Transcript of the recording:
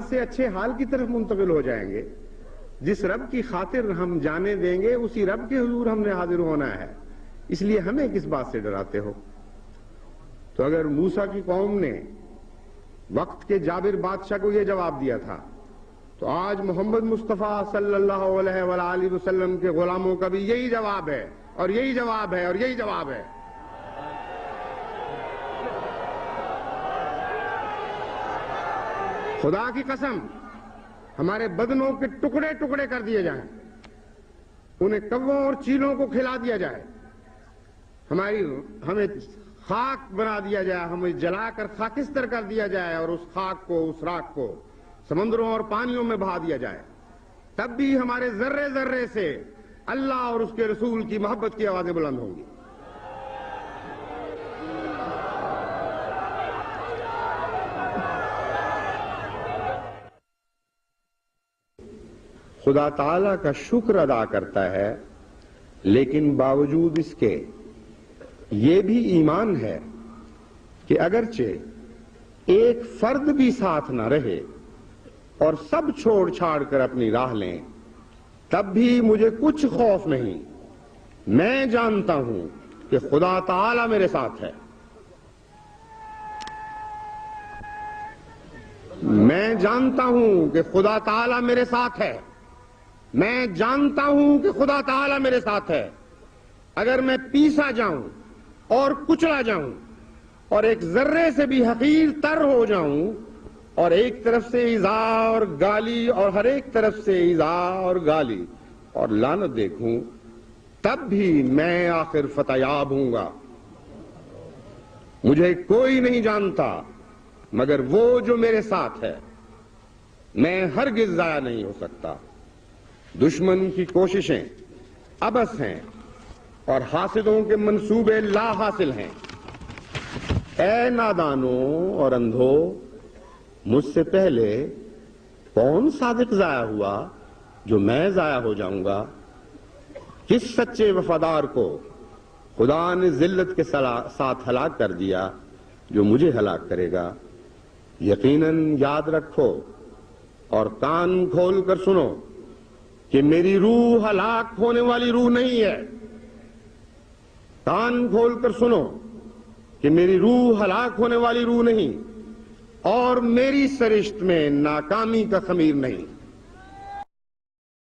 سے اچھے حال کی طرف منتقل ہو جائیں گے. جس رب کی خاطر ہم جانے دیں گے اسی رب کے حضور ہم نے حاضر ہونا ہے. اس لیے ہمیں کس بات سے ڈراتے ہو؟ تو اگر موسیٰ کی قوم نے وقت کے جابر بادشاہ کو یہ جواب دیا تھا تو آج محمد مصطفیٰ صلی اللہ علیہ وآلہ وسلم کے غلاموں کا بھی یہی جواب ہے اور یہی جواب ہے اور یہی جواب ہے. خدا کی قسم ہمارے بدنوں کے ٹکڑے ٹکڑے کر دیے جائیں, انہیں کووں اور چیلوں کو کھلا دیا جائے, ہمیں خاک بنا دیا جائے, ہمیں جلا کر خاکستر کر دیا جائے اور اس خاک کو, اس راکھ کو سمندروں اور پانیوں میں بہا دیا جائے, تب بھی ہمارے ذرے ذرے سے اللہ اور اس کے رسول کی محبت کی آوازیں بلند ہوں گی. خدا تعالیٰ کا شکر ادا کرتا ہے, لیکن باوجود اس کے یہ بھی ایمان ہے کہ اگرچہ ایک فرد بھی ساتھ نہ رہے اور سب چھوڑ چھاڑ کر اپنی راہ لیں تب بھی مجھے کچھ خوف نہیں. میں جانتا ہوں کہ خدا تعالیٰ میرے ساتھ ہے. میں جانتا ہوں کہ خدا تعالیٰ میرے ساتھ ہے. میں جانتا ہوں کہ خدا تعالیٰ میرے ساتھ ہے. اگر میں پیسا جاؤں اور کچلا جاؤں اور ایک ذرے سے بھی حقیر تر ہو جاؤں اور ایک طرف سے ایذا اور گالی اور ہر ایک طرف سے ایذا اور گالی اور لعنت دیکھوں تب بھی میں آخر فتح یاب ہوں گا. مجھے کوئی نہیں جانتا مگر وہ جو میرے ساتھ ہے. میں ہرگز ضائع نہیں ہو سکتا. دشمن کی کوششیں عبث ہیں اور حاسدوں کے منصوبے لا حاصل ہیں. اے نادانوں اور اندھو, مجھ سے پہلے کون صادق ضائع ہوا جو میں ضائع ہو جاؤں گا؟ کس سچے وفادار کو خدا نے ذلت کے ساتھ ہلاک کر دیا جو مجھے ہلاک کرے گا؟ یقیناً یاد رکھو اور کان کھول کر سنو کہ میری روح ہلاک ہونے والی روح نہیں ہے. کان کھول کر سنو کہ میری روح ہلاک ہونے والی روح نہیں اور میری سرشت میں ناکامی کا خمیر نہیں.